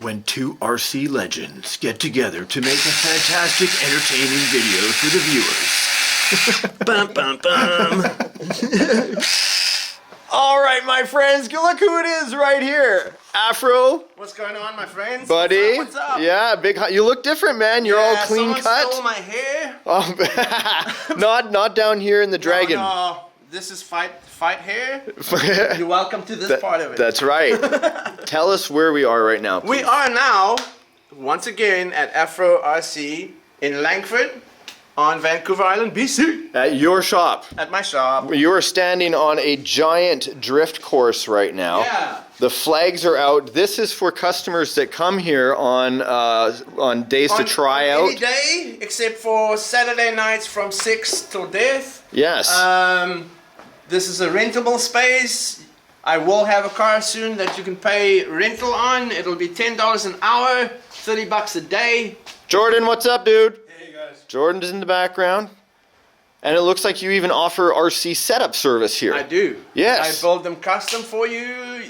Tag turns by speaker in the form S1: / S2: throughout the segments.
S1: When two RC legends get together to make a fantastic, entertaining video for the viewers. Bum, bum, bum. All right, my friends, look who it is right here. Afro.
S2: What's going on, my friends?
S1: Buddy.
S2: What's up?
S1: Yeah, big. You look different, man. You're all clean cut.
S2: Someone stole my hair.
S1: Oh, not down here in the dragon.
S2: No, this is fight hair. You're welcome to this part of it.
S1: That's right. Tell us where we are right now, please.
S2: We are now, once again, at Afro RC in Langford on Vancouver Island, BC.
S1: At your shop.
S2: At my shop.
S1: You are standing on a giant drift course right now.
S2: Yeah.
S1: The flags are out. This is for customers that come here on days to try out.
S2: Any day except for Saturday nights from 6 till death.
S1: Yes.
S2: This is a rentable space. I will have a car soon that you can pay rental on. It'll be $10 an hour, $30 a day.
S1: Jordan, what's up, dude?
S2: Hey guys.
S1: Jordan's in the background. And it looks like you even offer RC setup service here.
S2: I do.
S1: Yes.
S2: I build them custom for you.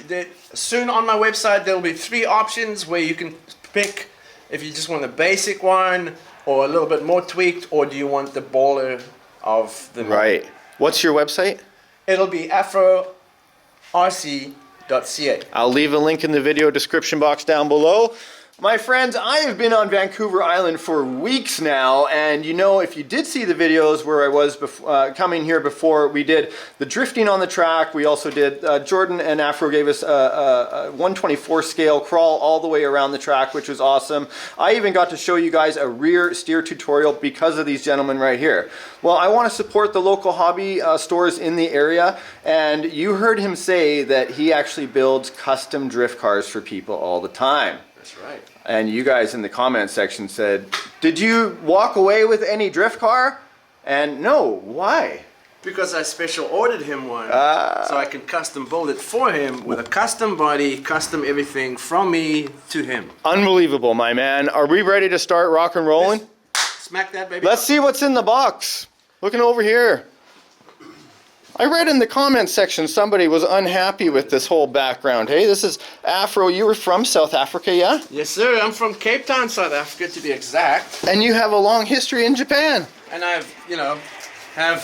S2: Soon on my website there will be 3 options where you can pick if you just want the basic one or a little bit more tweaked, or do you want the baller of the
S1: Right. What's your website?
S2: It'll be afrorc.ca.
S1: I'll leave a link in the video description box down below. My friends, I have been on Vancouver Island for weeks now, and you know, if you did see the videos where I was coming here before, we did the drifting on the track. We also did, Jordan and Afro gave us a 124 scale crawl all the way around the track, which was awesome. I even got to show you guys a rear steer tutorial because of these gentlemen right here. Well, I want to support the local hobby stores in the area, and you heard him say that he actually builds custom drift cars for people all the time.
S2: That's right.
S1: And you guys in the comment section said, did you walk away with any drift car? And no, why?
S2: Because I special ordered him one, so I can custom build it for him with a custom body, custom everything from me to him.
S1: Unbelievable, my man. Are we ready to start rock and rolling?
S2: Smack that baby.
S1: Let's see what's in the box. Looking over here. I read in the comment section somebody was unhappy with this whole background. Hey, this is Afro. You were from South Africa, yeah?
S2: Yes, sir. I'm from Cape Town, South Africa, to be exact.
S1: And you have a long history in Japan.
S2: And I've, have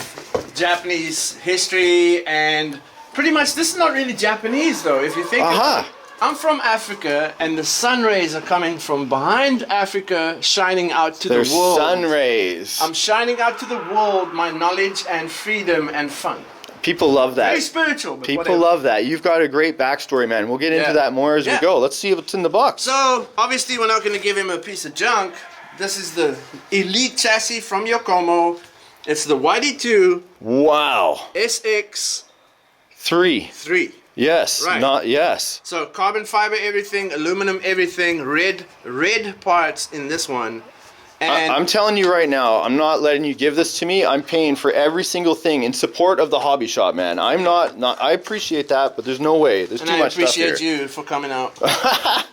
S2: Japanese history, and pretty much this is not really Japanese, though, if you think about it. I'm from Africa, and the sun rays are coming from behind Africa, shining out to the world.
S1: There's sun rays.
S2: I'm shining out to the world my knowledge and freedom and fun.
S1: People love that.
S2: Very spiritual. But
S1: People
S2: whatever.
S1: love that. You've got a great backstory, man. We'll get into that more as we go. Let's see what's in the box.
S2: So, obviously, we're not going to give him a piece of junk. This is the Elite chassis from Yokomo. It's the YD-2.
S1: Wow.
S2: SX3.
S1: Yes.
S2: Right.
S1: Yes.
S2: So, carbon fiber everything, aluminum everything, red parts in this one. And
S1: I'm telling you right now, I'm not letting you give this to me. I'm paying for every single thing in support of the hobby shop, man. I'm not I appreciate that, but there's no way. There's too much stuff here.
S2: I appreciate you for coming out.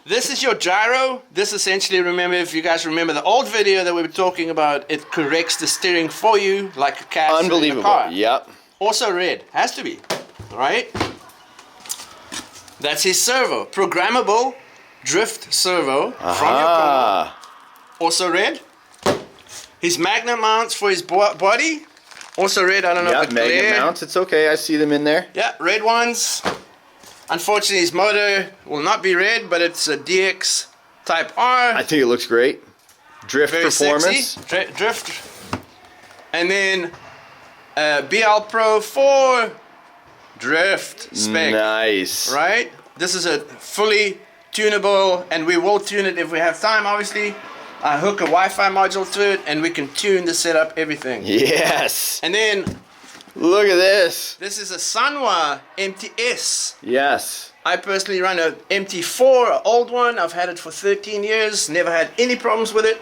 S2: This is your gyro. This essentially, remember, if you guys remember the old video that we were talking about, it corrects the steering for you like a caster.
S1: Unbelievable.
S2: In a car.
S1: Yep.
S2: Also red. Has to be. All right? That's his servo. Programmable drift servo from Yokomo. Also red. His magnet mounts for his body, also red. I don't know if it's
S1: magnet mounts. It's okay. I see them in there.
S2: Yeah, red ones. Unfortunately, his motor will not be red, but it's a DX Type R.
S1: I think it looks great. Drift
S2: Very
S1: performance.
S2: Sexy. Drift. And then BUiLD Pro 4 drift spec.
S1: Nice.
S2: Right? This is a fully tunable, and we will tune it if we have time, obviously. I hook a Wi-Fi module to it, and we can tune the setup, everything.
S1: Yes.
S2: And then,
S1: look at this.
S2: This is a Sanwa MTS.
S1: Yes.
S2: I personally run a MT4, an old one. I've had it for 13 years, never had any problems with it.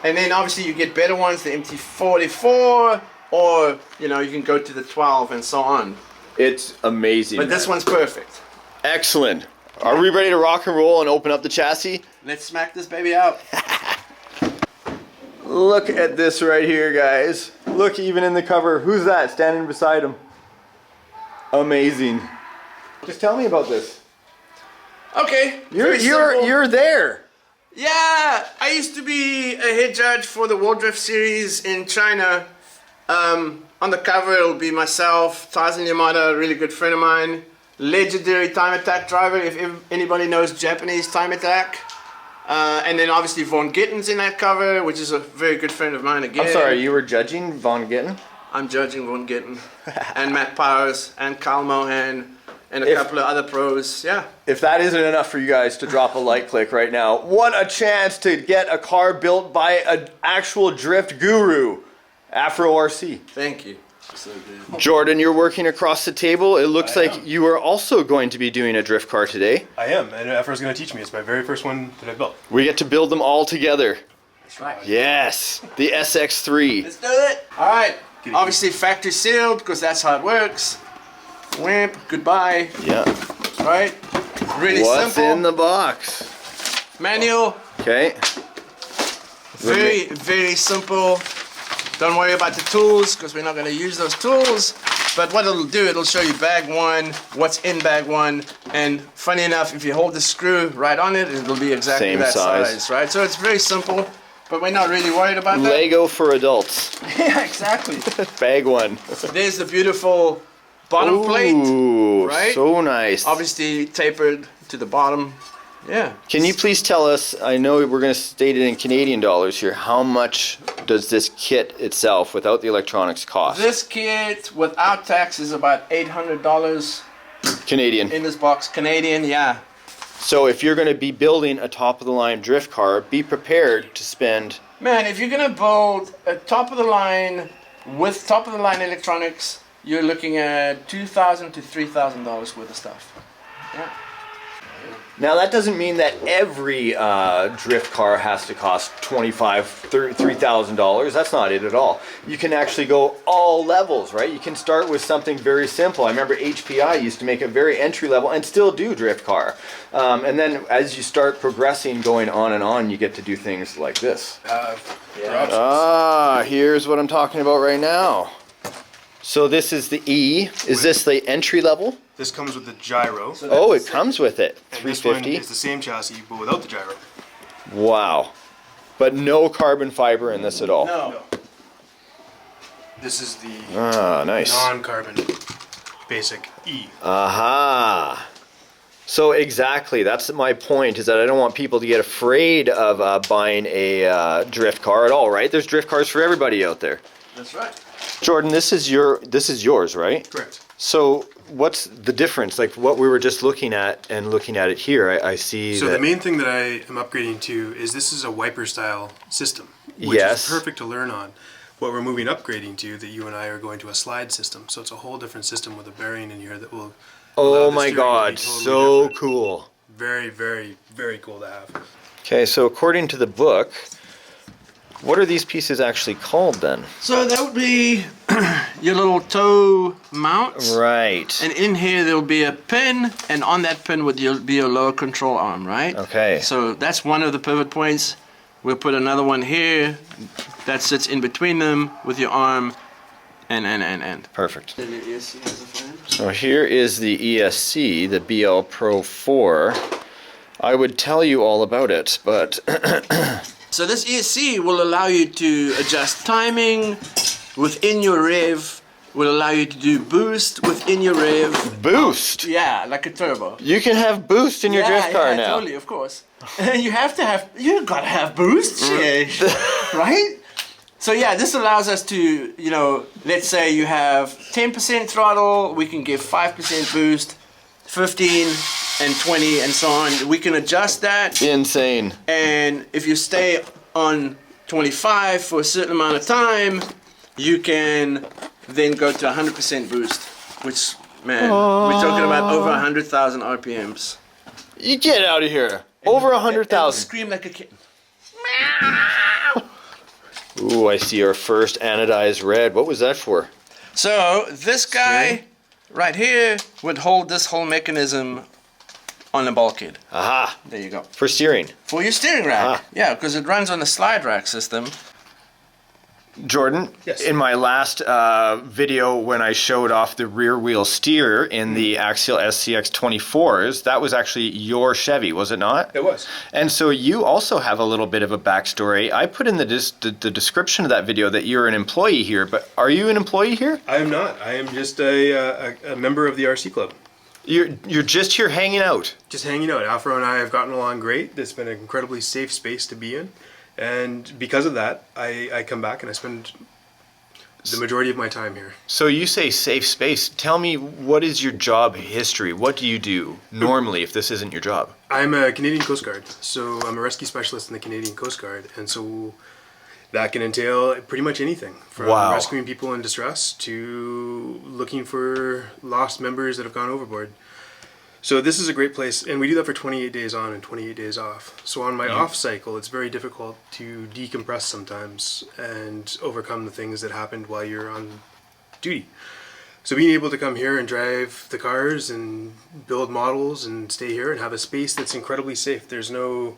S2: And then obviously you get better ones, the MT44, or you can go to the 12 and so on.
S1: It's amazing.
S2: But this one's perfect.
S1: Excellent. Are we ready to rock and roll and open up the chassis?
S2: Let's smack this baby out.
S1: Look at this right here, guys. Look, even in the cover. Who's that standing beside him? Amazing. Just tell me about this.
S2: Okay. very simple.
S1: You're there.
S2: Yeah, I used to be a head judge for the DRiFT series in China. On the cover, it'll be myself, Tarzan Yamada, a really good friend of mine, legendary time attack driver, if anybody knows Japanese time attack. And then obviously Von Gitten's in that cover, which is a very good friend of mine again.
S1: I'm sorry, you were judging Von Gitten?
S2: I'm judging Von Gitten, and Matt Powers, and Kyle Mohan, and a couple of other pros, yeah.
S1: If that isn't enough for you guys to drop a like click right now, what a chance to get a car built by an actual drift guru, Afro RC.
S2: Thank you. So good.
S1: Jordan, you're working across the table. It looks like you are also going to be doing a drift car today.
S3: I am, and Afro's going to teach me. It's my very first one that I built.
S1: We get to build them all together.
S2: That's right.
S1: Yes, the SX3.
S2: Let's do it. All right. Obviously factory sealed, because that's how it works. Wimp, goodbye.
S1: Yeah.
S2: Right? Really
S1: What's
S2: simple.
S1: in the box?
S2: Manual.
S1: Okay.
S2: Very, very simple. Don't worry about the tools, because we're not going to use those tools. But what it'll do, it'll show you bag one, what's in bag one, and funny enough, if you hold the screw right on it, it'll be exactly
S1: Same
S2: that
S1: size.
S2: size, right? So it's very simple, but we're not really worried about that.
S1: Lego for adults.
S2: Yeah, exactly.
S1: Bag one.
S2: There's the beautiful bottom plate,
S1: Ooh,
S2: right?
S1: so nice.
S2: Obviously tapered to the bottom. Yeah.
S1: Can you please tell us, I know we're going to state it in Canadian dollars here, how much does this kit itself without the electronics cost?
S2: This kit without tax is about $800
S1: Canadian.
S2: in this box. Canadian, yeah.
S1: So if you're going to be building a top of the line drift car, be prepared to spend...
S2: Man, if you're gonna build a top of the line with top of the line electronics, you're looking at $2,000 to $3,000 worth of stuff. Yeah.
S1: Now that doesn't mean that every drift car has to cost $2,500, $3,000. That's not it at all. You can actually go all levels, right? You can start with something very simple. I remember HPI used to make a very entry level and still do drift car. And then as you start progressing, going on and on, you get to do things like this. Here's what I'm talking about right now. So this is the E. Is this the entry level?
S3: This comes with the gyro.
S1: Oh, it comes with it.
S3: And this one
S1: 350.
S3: is the same chassis, but without the gyro.
S1: Wow. But no carbon fiber in this at all.
S2: No.
S3: This is the
S1: Nice.
S3: non-carbon basic E.
S1: Aha. So exactly, that's my point, is that I don't want people to get afraid of buying a drift car at all, right? There's drift cars for everybody out there.
S2: That's right.
S1: Jordan, this is yours, right?
S3: Correct.
S1: So what's the difference? Like what we were just looking at it here, I see
S3: So
S1: that...
S3: the main thing that I am upgrading to is this is a wiper style system, which
S1: Yes.
S3: is perfect to learn on. What we're upgrading to, that you and I are going to a slide system. So it's a whole different system with a bearing in here that will
S1: Oh
S3: allow the
S1: my
S3: steering to
S1: God,
S3: be totally
S1: so
S3: different.
S1: cool.
S3: Very, very, very cool to have.
S1: Okay, so according to the book, what are these pieces actually called then?
S2: So that would be your little toe mounts.
S1: Right.
S2: And in here there'll be a pin, and on that pin would be your lower control arm, right?
S1: Okay.
S2: So that's one of the pivot points. We'll put another one here that sits in between them with your arm and.
S1: Perfect. So here is the ESC, the BL Pro 4. I would tell you all about it, but...
S2: So this ESC will allow you to adjust timing within your rev, will allow you to do boost within your rev.
S1: Boost?
S2: Yeah, like a turbo.
S1: You can have boost in your drift car now.
S2: Totally, of course. And you gotta have boost, right? So yeah, this allows us to, let's say you have 10% throttle, we can give 5% boost, 15 and 20 and so on. We can adjust that.
S1: Insane.
S2: And if you stay on 25 for a certain amount of time, you can then go to 100% boost, which, man, we're talking about over 100,000 RPMs.
S1: You get out of here. Over
S2: It'll
S1: 100,000.
S2: scream like a kitten.
S1: Ooh, I see our first anodized red. What was that for?
S2: So this guy right here would hold this whole mechanism on the bulkhead.
S1: Aha.
S2: There you go.
S1: For steering.
S2: For your steering rack.
S1: Ah.
S2: Yeah, because it runs on the slide rack system.
S1: Jordan,
S3: Yes.
S1: in my last video when I showed off the rear wheel steer in the Axial SCX24s, that was actually your Chevy, was it not?
S3: It was.
S1: And so you also have a little bit of a backstory. I put in the description of that video that you're an employee here, but are you an employee here?
S3: I am not. I am just a member of the RC club.
S1: You're just here hanging out.
S3: Just hanging out. Afro and I have gotten along great. It's been an incredibly safe space to be in. And because of that, I come back and I spend the majority of my time here.
S1: So you say safe space. Tell me, what is your job history? What do you do normally if this isn't your job?
S3: I'm a Canadian Coast Guard. So I'm a rescue specialist in the Canadian Coast Guard. And so that can entail pretty much anything from rescuing people in distress to looking for lost members that have gone overboard. So this is a great place, and we do that for 28 days on and 28 days off. So on my off cycle, it's very difficult to decompress sometimes and overcome the things that happened while you're on duty. So being able to come here and drive the cars and build models and stay here and have a space that's incredibly safe. There's no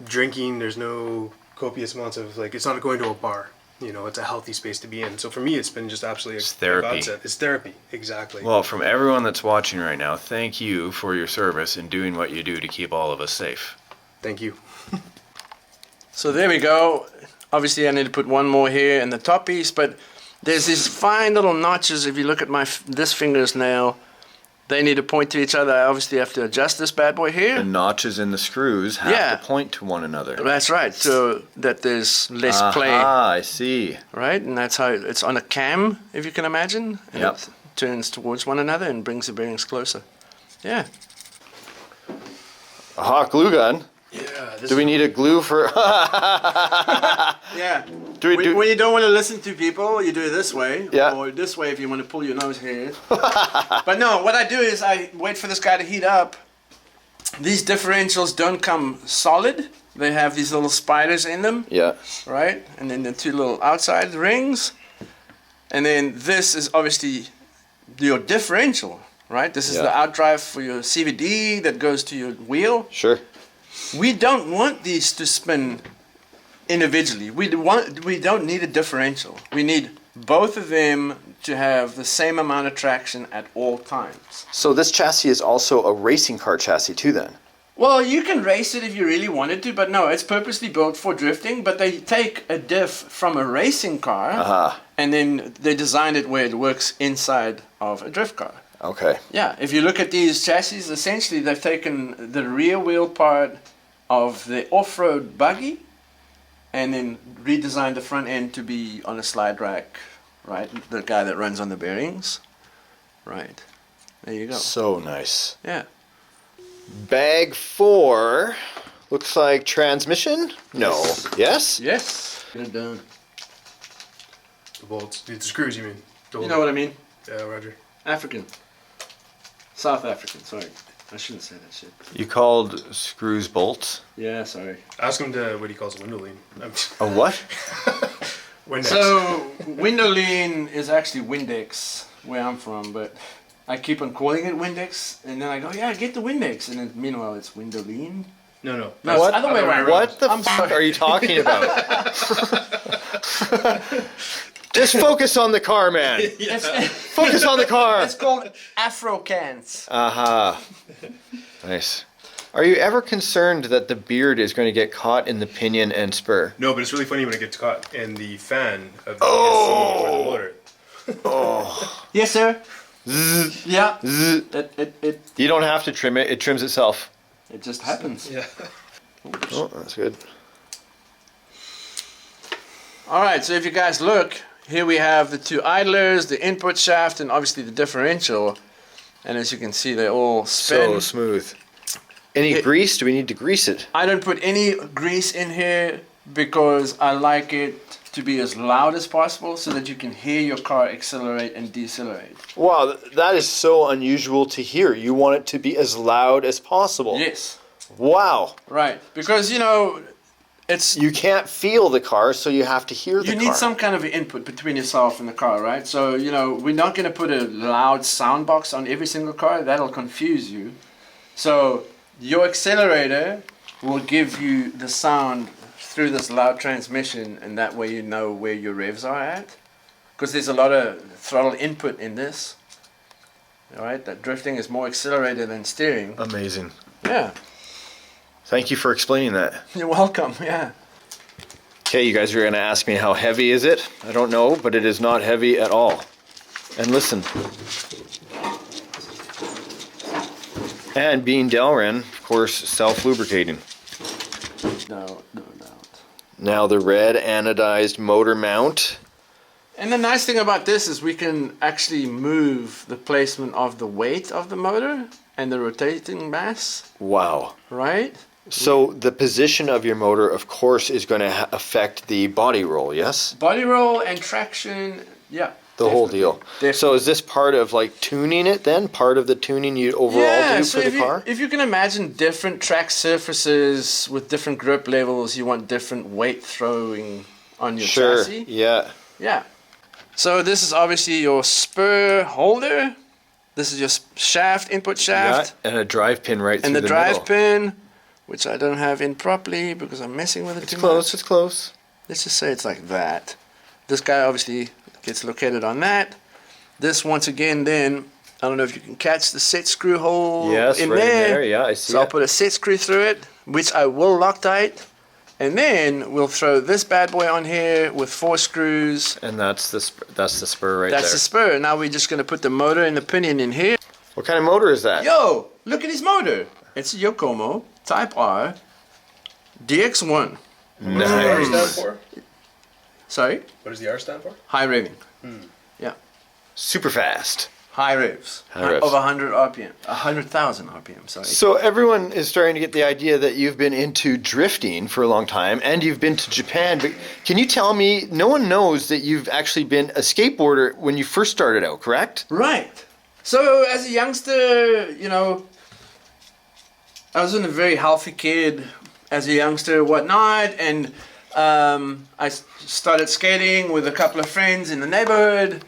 S3: drinking, there's no copious amounts of, like, it's not going to a bar. You know, it's a healthy space to be in. So for me, it's been just absolutely
S1: It's therapy.
S3: godsend. It's therapy, exactly.
S1: Well, from everyone that's watching right now, thank you for your service and doing what you do to keep all of us safe.
S3: Thank you.
S2: So there we go. Obviously, I need to put one more here in the top piece, but there's these fine little notches. If you look at this finger's nail, they need to point to each other. I obviously have to adjust this bad boy here.
S1: The notches in the screws have to point to one another.
S2: That's right, so that there's less play.
S1: Ah, I see.
S2: Right, and that's how it's on a cam, if you can imagine. And it turns towards one another and brings the bearings closer. Yeah.
S1: A hot glue gun?
S3: Yeah.
S1: Do we need a glue for...
S2: Yeah.
S1: When
S2: you don't want to listen to people, you do it this way.
S1: Yeah.
S2: Or this way if you want to pull your nose hair. But no, what I do is I wait for this guy to heat up. These differentials don't come solid. They have these little spiders in them.
S1: Yeah.
S2: Right? And then the two little outside rings. And then this is obviously your differential. Right? This is the outdrive for your CVD that goes to your wheel.
S1: Sure.
S2: We don't want these to spin individually. We don't need a differential. We need both of them to have the same amount of traction at all times.
S1: So this chassis is also a racing car chassis too then?
S2: Well, you can race it if you really wanted to, but no, it's purposely built for drifting, but they take a diff from a racing car and then they design it where it works inside of a drift car.
S1: Okay.
S2: Yeah, if you look at these chassis, essentially they've taken the rear wheel part of the off-road buggy and then redesigned the front end to be on a slide rack, right? The guy that runs on the bearings. Right. There you go.
S1: So nice.
S2: Yeah.
S1: Bag 4 looks like transmission? No. Yes?
S2: Yes. Get it done.
S3: The bolts. The screws, you mean?
S2: You know what I mean?
S3: Yeah, Roger.
S2: African. South African, sorry. I shouldn't say that shit.
S1: You called screws bolts?
S2: Yeah, sorry.
S3: Ask him to what he calls a window lean.
S1: A what?
S3: Windex.
S2: So, window lean is actually Windex, where I'm from, but I keep on calling it Windex, and then I go, yeah, get the Windex, and then meanwhile it's window lean.
S3: No.
S2: No, it's the other way around.
S1: What the fuck are you talking about? Just focus on the car, man. Focus on the car.
S2: It's called Afro cans.
S1: Nice. Are you ever concerned that the beard is going to get caught in the pinion and spur?
S3: No, but it's really funny when it gets caught in the fan of the the motor.
S2: Yes, sir.
S1: Zzz.
S2: Yeah.
S1: Zzz.
S2: It
S1: You don't have to trim it. It trims itself.
S2: just happens.
S3: Yeah.
S1: Oh, that's good.
S2: All right, so if you guys look, here we have the two idlers, the input shaft, and obviously the differential. And as you can see, they all spin.
S1: So smooth. Any grease? Do we need to grease it?
S2: I don't put any grease in here because I like it to be as loud as possible so that you can hear your car accelerate and decelerate.
S1: Wow, that is so unusual to hear. You want it to be as loud as possible.
S2: Yes.
S1: Wow.
S2: Right, because you know,
S1: You can't feel the car, so you have to hear the car.
S2: you need some kind of input between yourself and the car, right? So, you know, we're not going to put a loud sound box on every single car. That'll confuse you. So, your accelerator will give you the sound through this loud transmission, and that way you know where your revs are at. Because there's a lot of throttle input in this. Alright, that drifting is more accelerated than steering.
S1: Amazing.
S2: Yeah.
S1: Thank you for explaining that.
S2: You're welcome, yeah.
S1: Okay, you guys are going to ask me how heavy is it? I don't know, but it is not heavy at all. And listen. And being Delrin, of course, self-lubricating.
S2: No doubt.
S1: Now the red anodized motor mount.
S2: And the nice thing about this is we can actually move the placement of the weight of the motor and the rotating mass.
S1: Wow.
S2: Right?
S1: So the position of your motor, of course, is going to affect the body roll, yes?
S2: Body roll and traction, yeah.
S1: The whole deal.
S2: Definitely.
S1: So is this part of like tuning it then? Part of the tuning you overall do for the car?
S2: If you can imagine different track surfaces with different grip levels, you want different weight throwing on your chassis.
S1: Yeah.
S2: Yeah. So this is obviously your spur holder. This is your shaft, input shaft.
S1: Yeah, and a drive pin right through
S2: and
S1: the
S2: the drive
S1: middle.
S2: pin, which I don't have in properly because I'm messing with it
S1: It's
S2: too
S1: close,
S2: much.
S1: it's close.
S2: Let's just say it's like that. This guy obviously gets located on that. This once again then, I don't know if you can catch the set screw hole
S1: Yes,
S2: in
S1: right
S2: there.
S1: in there, yeah, I see
S2: So I'll
S1: it.
S2: put a set screw through it, which I will Loctite. And then we'll throw this bad boy on here with 4 screws.
S1: And that's the spur right
S2: That's
S1: there.
S2: the spur. Now we're just going to put the motor and the pinion in here.
S1: What kind of motor is that?
S2: Yo, look at his motor. It's a Yokomo Type R DX1.
S3: What does the R stand for?
S2: Sorry?
S3: What does the R stand for?
S2: High revving. Yeah.
S1: Super fast.
S2: High revs.
S1: High revs.
S2: Over 100 RPM. 100,000 RPM, sorry.
S1: So everyone is starting to get the idea that you've been into drifting for a long time and you've been to Japan, but can you tell me, no one knows that you've actually been a skateboarder when you first started out, correct?
S2: Right. So as a youngster, you know, I wasn't a very healthy kid as a youngster, whatnot, and I started skating with a couple of friends in the neighborhood.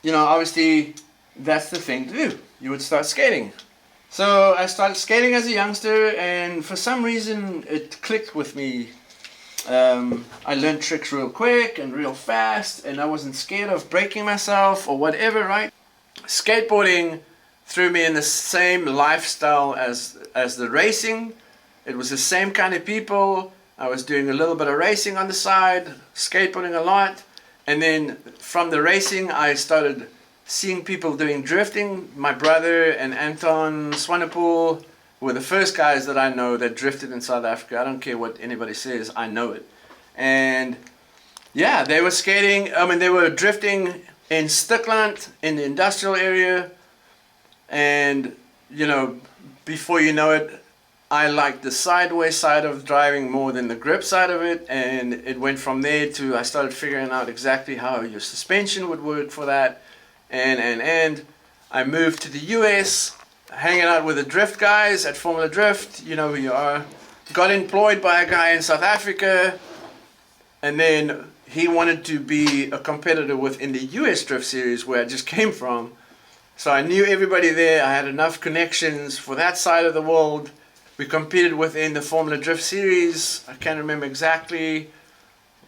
S2: You know, obviously that's the thing to do. You would start skating. So I started skating as a youngster, and for some reason it clicked with me. I learned tricks real quick and real fast, and I wasn't scared of breaking myself or whatever, right? Skateboarding threw me in the same lifestyle as the racing. It was the same kind of people. I was doing a little bit of racing on the side, skateboarding a lot, and then from the racing I started seeing people doing drifting. My brother and Anton Swanepoel were the first guys that I know that drifted in South Africa. I don't care what anybody says, I know it. And yeah, they were skating, they were drifting in Stikland in the industrial area, and you know, before you know it, I liked the sideways side of driving more than the grip side of it, and it went from there to I started figuring out exactly how your suspension would work for that, and I moved to the US, hanging out with the drift guys at Formula Drift, you know who you are. Got employed by a guy in South Africa, and then he wanted to be a competitor within the US Drift Series where I just came from. So I knew everybody there, I had enough connections for that side of the world. We competed within the Formula Drift Series. I can't remember exactly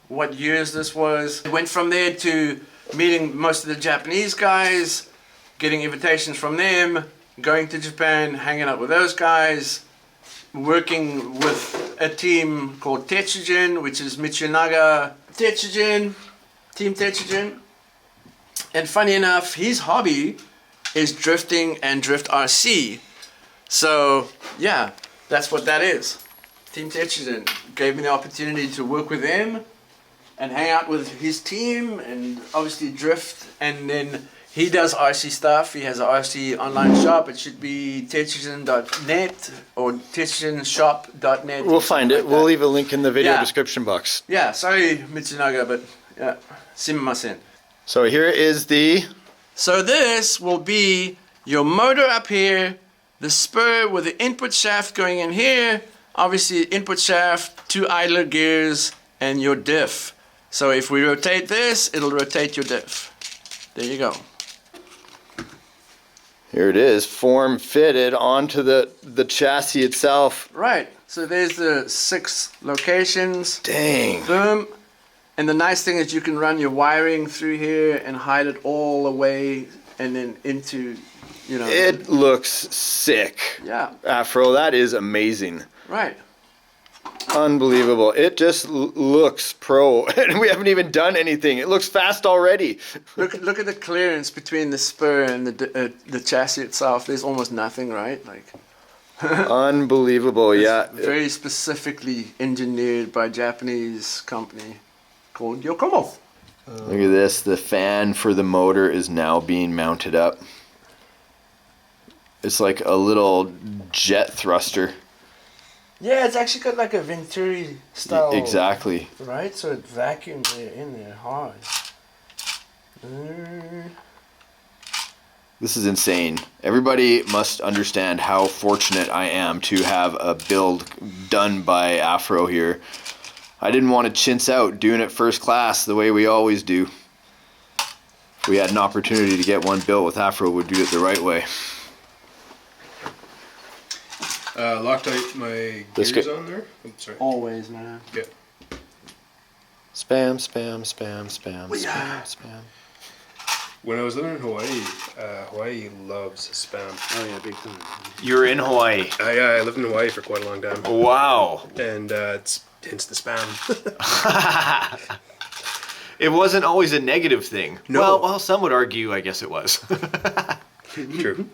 S2: what years this was. Went from there to meeting most of the Japanese guys, getting invitations from them, going to Japan, hanging out with those guys, working with a team called Tetsujin, which is Mitsunaga Tetsujin, Team Tetsujin. And funny enough, his hobby is drifting and drift RC. So yeah, that's what that is. Team Tetsujin gave me the opportunity to work with him and hang out with his team and obviously drift, and then he does RC stuff. He has an RC online shop. It should be tetsujin.net or tetsujinshop.net.
S1: We'll find it.
S2: Like
S1: We'll leave a link in the video
S2: Yeah.
S1: description box.
S2: Yeah, sorry Mitsunaga, but yeah, sumimasen.
S1: So here is the...
S2: So this will be your motor up here, the spur with the input shaft going in here, obviously input shaft, 2 idler gears, and your diff. So if we rotate this, it'll rotate your diff. There you go.
S1: Here it is, form fitted onto the chassis itself.
S2: Right. So there's the 6 locations.
S1: Dang.
S2: Boom. And the nice thing is you can run your wiring through here and hide it all away and then into, you know.
S1: It looks sick.
S2: Yeah.
S1: Afro, that is amazing.
S2: Right.
S1: Unbelievable. It just looks pro. And we haven't even done anything. It looks fast already.
S2: Look at the clearance between the spur and the chassis itself. There's almost nothing, right? Like.
S1: Unbelievable, yeah.
S2: Very specifically engineered by a Japanese company called Yokomo.
S1: Look at this. The fan for the motor is now being mounted up. It's like a little jet thruster.
S2: Yeah, it's actually got like a Venturi style.
S1: Exactly.
S2: Right? So it vacuums it in there hard.
S1: This is insane. Everybody must understand how fortunate I am to have a build done by Afro here. I didn't want to chintz out doing it first class the way we always do. If we had an opportunity to get one built with Afro, we'd do it the right way.
S3: Loctite, my gears on there. Oh, sorry.
S2: Always, man.
S3: Yeah.
S1: Spam, spam, spam, spam,
S2: Yeah.
S1: spam, spam.
S3: When I was living in Hawaii, Hawaii loves spam.
S2: Oh yeah, big time.
S1: You're in Hawaii.
S3: I lived in Hawaii for quite a long time.
S1: Wow.
S3: And it's hence the spam.
S1: It wasn't always a negative thing.
S3: No.
S1: Well, some would argue, I guess it was.
S3: True.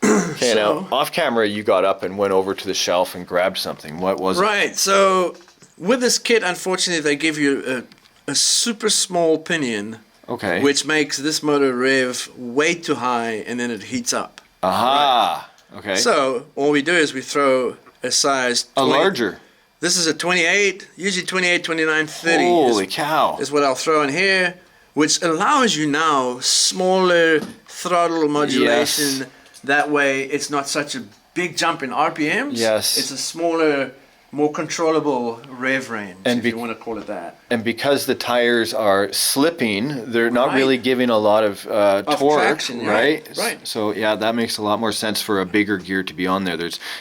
S1: Okay, now, off camera, you got up and went over to the shelf and grabbed something. What was it?
S2: Right, so with this kit, unfortunately, they give you a super small pinion,
S1: Okay.
S2: which makes this motor rev way too high, and then it heats up.
S1: Aha. Okay.
S2: So all we do is we throw a size
S1: a
S2: 20
S1: larger.
S2: This is a 28, usually 28, 29, 30
S1: Holy cow.
S2: is what I'll throw in here, which allows you now smaller throttle modulation.
S1: Yes.
S2: That way it's not such a big jump in RPMs.
S1: Yes.
S2: It's a smaller, more controllable rev range, if you want to call it that.
S1: And because the tires are slipping, they're not
S2: Right.
S1: really giving a lot of torque,
S2: traction,
S1: right?
S2: right.
S1: So yeah, that makes a lot more sense for a bigger gear to be on there.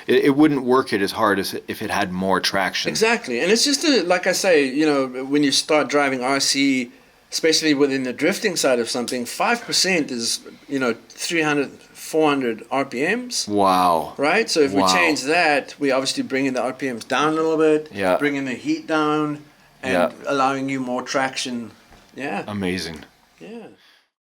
S1: It wouldn't work it as hard as if it had more traction.
S2: Exactly, and it's just like I say, you know, when you start driving RC, especially within the drifting side of something, 5% is, you know, 300, 400 RPMs.
S1: Wow.
S2: Right? So if we
S1: Wow.
S2: change that, we obviously bringing the RPMs down a little bit,
S1: Yeah.
S2: bringing the heat down, and
S1: Yeah.
S2: allowing you more traction. Yeah.
S1: Amazing.
S2: Yeah.